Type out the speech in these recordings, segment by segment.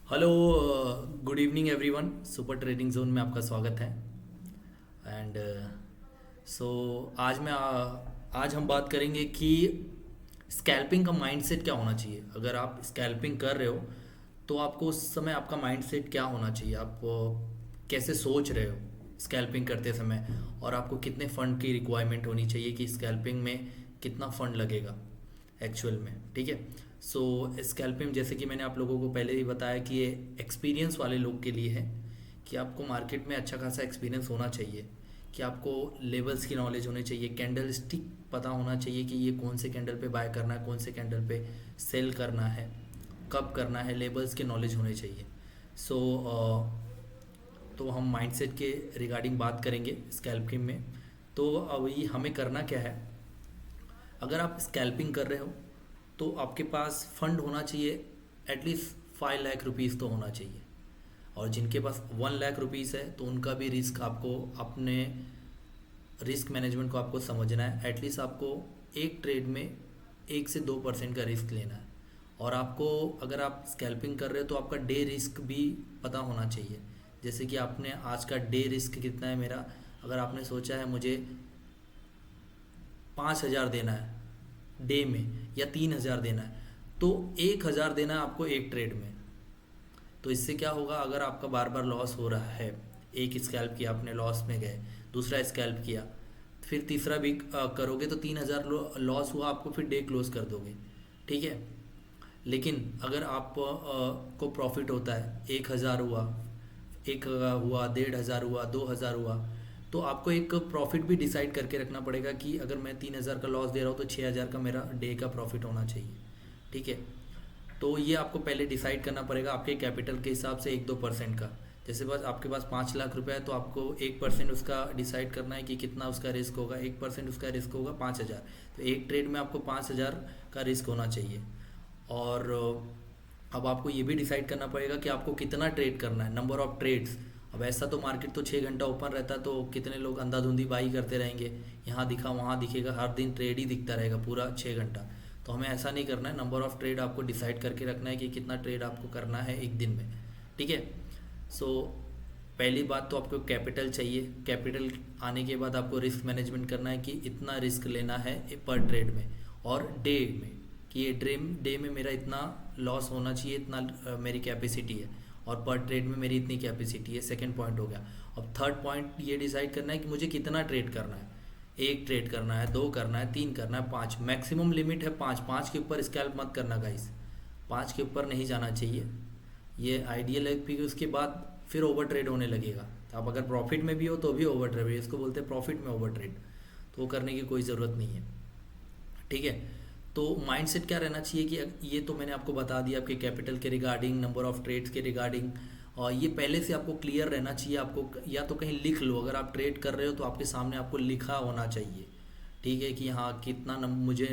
Hello, good evening everyone. Super trading zone में आपका स्वागत है। एंड सो आज हम बात करेंगे कि स्कैल्पिंग का माइंडसेट क्या होना चाहिए। अगर आप स्कैल्पिंग कर रहे हो तो आपको उस समय आपका माइंडसेट क्या होना चाहिए, आप कैसे सोच रहे हो स्कैल्पिंग करते समय, और आपको कितने फ़ंड की रिक्वायरमेंट होनी चाहिए कि स्कैल्पिंग में कितना फ़ंड लगेगा एक्चुअल में। ठीक है। सो स्कैल्पिंग, जैसे कि मैंने आप लोगों को पहले ही बताया कि ये एक्सपीरियंस वाले लोग के लिए है, कि आपको मार्केट में अच्छा खासा एक्सपीरियंस होना चाहिए, कि आपको लेवल्स की नॉलेज होनी चाहिए, कैंडल स्टिक पता होना चाहिए कि ये कौन से कैंडल पे बाय करना है, कौन से कैंडल पे सेल करना है, कब करना है, लेवल्स की नॉलेज होनी चाहिए। सो तो हम माइंडसेट के रिगार्डिंग बात करेंगे स्कैल्पिंग में। तो अभी हमें करना क्या है, अगर आप स्कैल्पिंग कर रहे हो तो आपके पास फंड होना चाहिए, एटलीस्ट 5 लाख रुपीज़ तो होना चाहिए। और जिनके पास 1 लाख रुपीज़ है तो उनका भी रिस्क आपको, अपने रिस्क मैनेजमेंट को आपको समझना है। एटलीस्ट आपको एक ट्रेड में 1 से 2% का रिस्क लेना है। और आपको, अगर आप स्कैल्पिंग कर रहे हो तो आपका डे रिस्क भी पता होना चाहिए। जैसे कि आपने आज का डे रिस्क कितना है मेरा, अगर आपने सोचा है मुझे 5,000 देना है डे में, या 3,000 देना है, तो 1,000 देना है आपको एक ट्रेड में। तो इससे क्या होगा, अगर आपका बार बार लॉस हो रहा है, एक स्कैल्प किया आपने, लॉस में गए, दूसरा स्कैल्प किया, फिर तीसरा भी करोगे तो 3,000 लॉस हुआ आपको, फिर डे क्लोज कर दोगे। ठीक है। लेकिन अगर आप को प्रॉफिट होता है, 1,000 हुआ, 1,000 हुआ, 1,500 हुआ, 2,000 हुआ, तो आपको एक प्रॉफिट भी डिसाइड करके रखना पड़ेगा कि अगर मैं 3,000 का लॉस दे रहा हूँ तो 6,000 का मेरा डे का प्रॉफिट होना चाहिए। ठीक है। तो ये आपको पहले डिसाइड करना पड़ेगा आपके कैपिटल के हिसाब से, 1-2% का। जैसे बस आपके पास 5 लाख रुपए है तो आपको 1% उसका डिसाइड करना है कि कितना उसका रिस्क होगा। 1% उसका रिस्क होगा 5,000, तो एक ट्रेड में आपको 5,000 का रिस्क होना चाहिए। और अब आपको ये भी डिसाइड करना पड़ेगा कि आपको कितना ट्रेड करना है, नंबर ऑफ ट्रेड्स। अब ऐसा तो मार्केट तो 6 घंटा ओपन रहता है, तो कितने लोग अंधाधुंधी बाई करते रहेंगे, यहाँ दिखा वहाँ दिखेगा, हर दिन ट्रेड ही दिखता रहेगा पूरा 6 घंटा। तो हमें ऐसा नहीं करना है, नंबर ऑफ ट्रेड आपको डिसाइड करके रखना है कि कितना ट्रेड आपको करना है एक दिन में। ठीक है। सो पहली बात तो आपको कैपिटल चाहिए। कैपिटल आने के बाद आपको रिस्क मैनेजमेंट करना है कि इतना रिस्क लेना है पर ट्रेड में, और डे में, कि ये डे में मेरा इतना लॉस होना चाहिए, इतना मेरी कैपेसिटी है, और पर ट्रेड में मेरी इतनी कैपेसिटी है। सेकंड पॉइंट हो गया। अब थर्ड पॉइंट ये डिसाइड करना है कि मुझे कितना ट्रेड करना है। एक ट्रेड करना है, दो करना है, तीन करना है, पाँच, मैक्सिमम लिमिट है पाँच। पाँच के ऊपर स्कैल्प मत करना गाइस, पाँच के ऊपर नहीं जाना चाहिए। ये आइडियल है, क्योंकि उसके बाद फिर ओवर ट्रेड होने लगेगा। तो आप अगर प्रॉफिट में भी हो तो भी ओवर ट्रेड, इसको बोलते हैं प्रॉफिट में ओवर ट्रेड, तो वो करने की कोई ज़रूरत नहीं है। ठीक है। तो माइंडसेट क्या रहना चाहिए कि ये तो मैंने आपको बता दिया, आपके कैपिटल के रिगार्डिंग, नंबर ऑफ ट्रेड्स के रिगार्डिंग, और ये पहले से आपको क्लियर रहना चाहिए। आपको या तो कहीं लिख लो, अगर आप ट्रेड कर रहे हो तो आपके सामने आपको लिखा होना चाहिए। ठीक है, कि हाँ कितना मुझे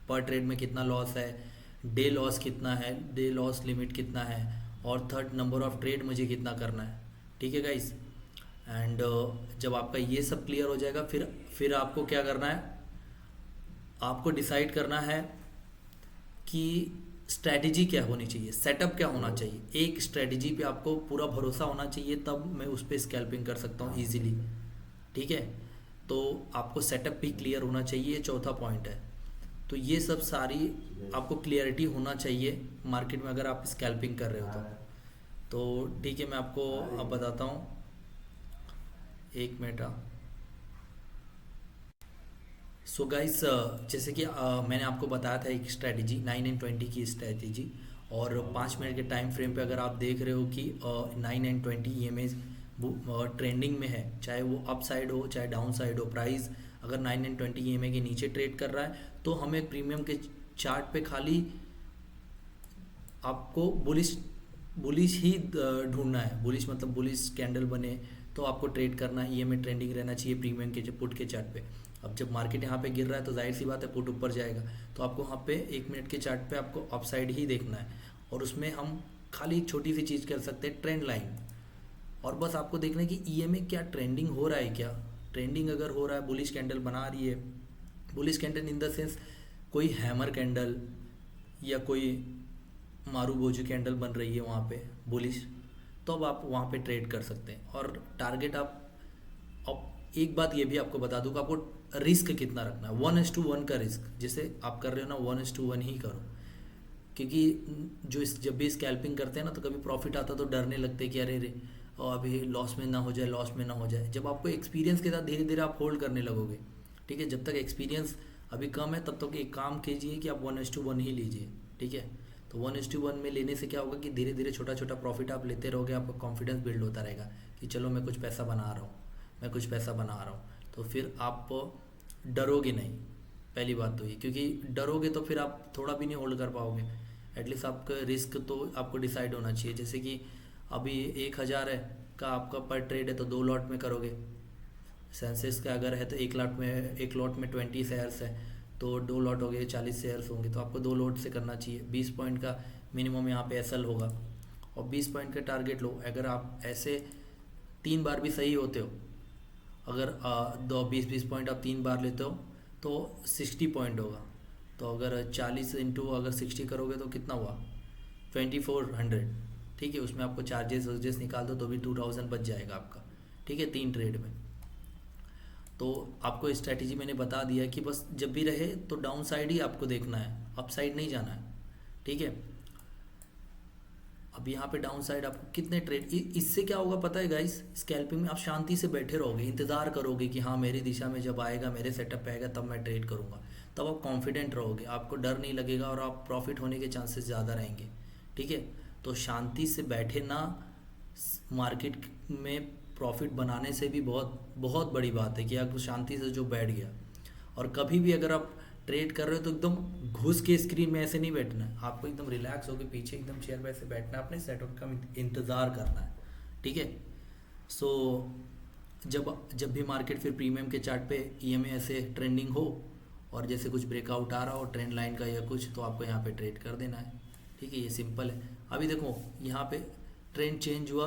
पर ट्रेड में कितना लॉस है, डे लॉस कितना है, डे लॉस लिमिट कितना है, और थर्ड नंबर ऑफ ट्रेड मुझे कितना करना है। ठीक है गाइस। एंड जब आपका ये सब क्लियर हो जाएगा, फिर आपको क्या करना है, आपको डिसाइड करना है कि स्ट्रैटेजी क्या होनी चाहिए, सेटअप क्या होना चाहिए। एक स्ट्रैटेजी पे आपको पूरा भरोसा होना चाहिए, तब मैं उस पर स्कैल्पिंग कर सकता हूँ ईजिली। ठीक है। तो आपको सेटअप भी क्लियर होना चाहिए, चौथा पॉइंट है। तो ये सब सारी आपको क्लियरिटी होना चाहिए मार्केट में, अगर आप स्कैल्पिंग कर रहे हो तो ठीक है, मैं आपको अब बताता हूँ, एक मिनट। सो गाइस, जैसे कि मैंने आपको बताया था एक स्ट्रैटेजी, 9 एंड 20 की स्ट्रैटेजी। और 5 मिनट के टाइम फ्रेम पे अगर आप देख रहे हो कि 9 एंड 20 EMA वो ट्रेंडिंग में है, चाहे वो अप साइड हो चाहे डाउन साइड हो, प्राइस अगर 9 एंड 20 EMA के नीचे ट्रेड कर रहा है तो हमें प्रीमियम के चार्ट पे खाली आपको बुलिश बुलिश ही ढूंढना है। बुलिश मतलब बुलिश कैंडल बने तो आपको ट्रेड करना है, EMA ट्रेंडिंग रहना चाहिए प्रीमियम के पुट के चार्ट पे। अब जब मार्केट यहाँ पे गिर रहा है तो जाहिर सी बात है पुट ऊपर जाएगा, तो आपको वहाँ पे 1 मिनट के चार्ट पे आपको अपसाइड ही देखना है। और उसमें हम खाली एक छोटी सी चीज़ कर सकते हैं, ट्रेंड लाइन। और बस आपको देखना है कि EMA क्या ट्रेंडिंग हो रहा है, क्या ट्रेंडिंग अगर हो रहा है, बुलिश कैंडल बना रही है, bullish candle in the sense कोई हैमर कैंडल या कोई मारूबोजू कैंडल बन रही है वहाँ पे बुलिश, तो अब आप वहाँ पे ट्रेड कर सकते हैं। और टारगेट आप, अब एक बात ये भी आपको बता दूँ कि आपको रिस्क कितना रखना है। 1:1 का रिस्क, जैसे आप कर रहे हो ना 1:1 ही करो, क्योंकि जब भी स्कैल्पिंग करते हैं ना तो कभी प्रॉफिट आता तो डरने लगते हैं कि अरे रे और अभी लॉस में ना हो जाए, लॉस में ना हो जाए। जब आपको एक्सपीरियंस के साथ धीरे धीरे आप होल्ड करने लगोगे, ठीक है, जब तक एक्सपीरियंस अभी कम है तब तक एक काम कीजिए कि आप 1:1 ही लीजिए, ठीक है। तो 1:1 में लेने से क्या होगा कि धीरे धीरे छोटा छोटा प्रॉफिट आप लेते रहोगे, आपका कॉन्फिडेंस बिल्ड होता रहेगा कि चलो मैं कुछ पैसा बना रहा हूँ, मैं कुछ पैसा बना रहा हूँ। तो फिर आप डरोगे नहीं, पहली बात तो ये, क्योंकि डरोगे तो फिर आप थोड़ा भी नहीं होल्ड कर पाओगे। एटलीस्ट आपका रिस्क तो आपको डिसाइड होना चाहिए। जैसे कि अभी 1,000 है का आपका पर ट्रेड है तो 2 लॉट में करोगे। सेंसेक्स का अगर है तो एक लॉट में 20 शेयर्स है तो 2 लॉट हो गए, 40 शेयर्स होंगे, तो आपको 2 लॉट से करना चाहिए। 20 पॉइंट का मिनिमम यहाँ पे एसएल होगा और 20 पॉइंट का टारगेट लो। अगर आप ऐसे 3 बार भी सही होते हो, अगर 20 पॉइंट आप 3 बार लेते हो तो 60 पॉइंट होगा। तो अगर 40 इंटू अगर 60 करोगे तो कितना हुआ, 2400, ठीक है। उसमें आपको चार्जेस वर्जेस निकाल दो तो भी 2000 बच जाएगा आपका, ठीक है, 3 ट्रेड में। तो आपको स्ट्रैटेजी मैंने बता दिया कि बस जब भी रहे तो डाउन साइड ही आपको देखना है, अप साइड नहीं जाना है, ठीक है। अब यहाँ पे डाउन साइड आपको कितने ट्रेड, इससे क्या होगा पता है गाइस, स्कैल्पिंग में आप शांति से बैठे रहोगे, इंतज़ार करोगे कि हाँ मेरी दिशा में जब आएगा, मेरे सेटअप पे आएगा तब मैं ट्रेड करूँगा। तब आप कॉन्फिडेंट रहोगे, आपको डर नहीं लगेगा और आप प्रॉफिट होने के चांसेस ज़्यादा रहेंगे, ठीक है। तो शांति से बैठे ना, मार्केट में प्रॉफिट बनाने से भी बहुत बहुत बड़ी बात है कि आप शांति से जो बैठ गया। और कभी भी अगर आप ट्रेड कर रहे हो तो एकदम घुस के स्क्रीन में ऐसे नहीं बैठना है, आपको एकदम रिलैक्स होकर पीछे एकदम चेयर पे ऐसे बैठना है, अपने सेटअप का इंतज़ार करना है, ठीक है। सो जब भी मार्केट फिर प्रीमियम के चार्ट पे ईएमए ऐसे ट्रेंडिंग हो और जैसे कुछ ब्रेकआउट आ रहा हो ट्रेंड लाइन का या कुछ, तो आपको यहाँ पे ट्रेड कर देना है, ठीक है। ये सिंपल है। अभी देखो यहाँ पे ट्रेंड चेंज हुआ,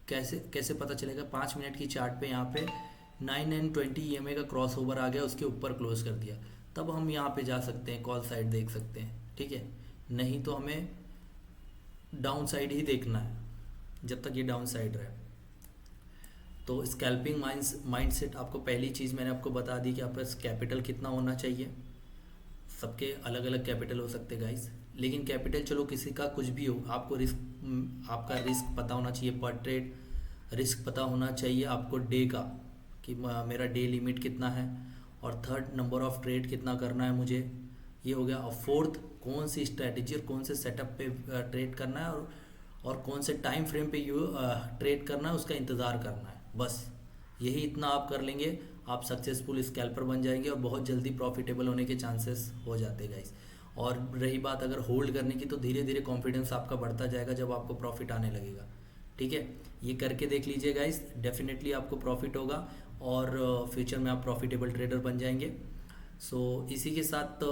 कैसे कैसे पता चलेगा, 5 मिनट की चार्ट पे यहाँ पे 9 and 20 EMA का क्रॉस ओवर आ गया, उसके ऊपर क्लोज कर दिया, तब हम यहाँ पे जा सकते हैं, कॉल साइड देख सकते हैं, ठीक है। नहीं तो हमें डाउन साइड ही देखना है जब तक ये डाउन साइड रहे। तो स्कैल्पिंग माइंडसेट, आपको पहली चीज़ मैंने आपको बता दी कि आपका कैपिटल कितना होना चाहिए। सबके अलग अलग कैपिटल हो सकते गाइस, लेकिन कैपिटल चलो किसी का कुछ भी हो, आपको आपका रिस्क पता होना चाहिए, पर ट्रेड रिस्क पता होना चाहिए आपको, डे का कि मेरा डे लिमिट कितना है, और थर्ड नंबर ऑफ ट्रेड कितना करना है मुझे, ये हो गया। और फोर्थ कौन सी स्ट्रैटेजी और कौन से सेटअप पे ट्रेड करना है, और कौन से टाइम फ्रेम पे ट्रेड करना है, उसका इंतज़ार करना है। बस यही इतना आप कर लेंगे, आप सक्सेसफुल स्कैल्पर बन जाएंगे और बहुत जल्दी प्रॉफिटेबल होने के चांसेस हो जाते हैं गाइस। और रही बात अगर होल्ड करने की, तो धीरे धीरे कॉन्फिडेंस आपका बढ़ता जाएगा जब आपको प्रॉफिट आने लगेगा, ठीक है। ये करके देख लीजिए गाइस, डेफिनेटली आपको प्रॉफिट होगा और फ्यूचर में आप प्रॉफिटेबल ट्रेडर बन जाएंगे। सो इसी के साथ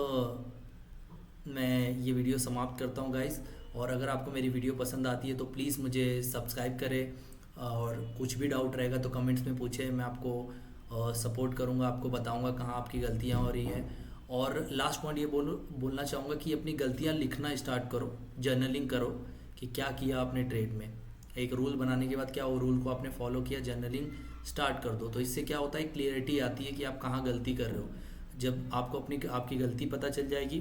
मैं ये वीडियो समाप्त करता हूँ गाइस। और अगर आपको मेरी वीडियो पसंद आती है तो प्लीज़ मुझे सब्सक्राइब करें, और कुछ भी डाउट रहेगा तो कमेंट्स में पूछें, मैं आपको सपोर्ट करूँगा, आपको बताऊँगा कहाँ आपकी गलतियाँ हो रही हैं। और लास्ट पॉइंट ये बोलना चाहूँगा कि अपनी गलतियाँ लिखना स्टार्ट करो, जर्नलिंग करो कि क्या किया आपने ट्रेड में। एक रूल बनाने के बाद क्या वो रूल को आपने फॉलो किया, जर्नलिंग स्टार्ट कर दो। तो इससे क्या होता है, क्लियरिटी आती है कि आप कहाँ गलती कर रहे हो। जब आपको आपकी गलती पता चल जाएगी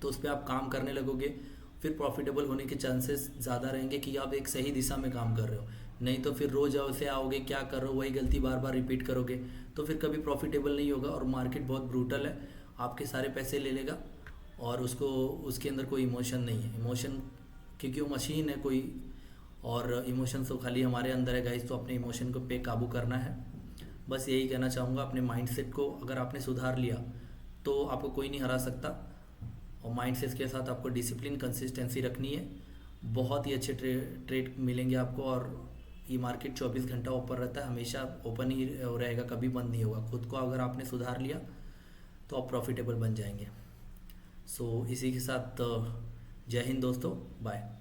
तो उस पर आप काम करने लगोगे, फिर प्रॉफिटेबल होने के चांसेस ज़्यादा रहेंगे कि आप एक सही दिशा में काम कर रहे हो। नहीं तो फिर रोज़ ऐसे आओगे, क्या कर रहे हो, वही गलती बार बार रिपीट करोगे, तो फिर कभी प्रॉफिटेबल नहीं होगा। और मार्केट बहुत ब्रूटल है, आपके सारे पैसे ले लेगा और उसके अंदर कोई इमोशन नहीं है। इमोशन, क्योंकि वो मशीन है कोई, और इमोशन तो खाली हमारे अंदर है गाइस। तो अपने इमोशन को पे काबू करना है, बस यही कहना चाहूँगा। अपने माइंडसेट को अगर आपने सुधार लिया तो आपको कोई नहीं हरा सकता। और माइंडसेट के साथ आपको डिसिप्लिन, कंसिस्टेंसी रखनी है, बहुत ही अच्छे ट्रेड मिलेंगे आपको। और ये मार्केट 24 घंटा ओपन रहता है, हमेशा ओपन ही रहेगा, कभी बंद नहीं होगा। खुद को अगर आपने सुधार लिया तो आप प्रॉफिटेबल बन जाएंगे। सो इसी के साथ जय हिंद दोस्तों, बाय।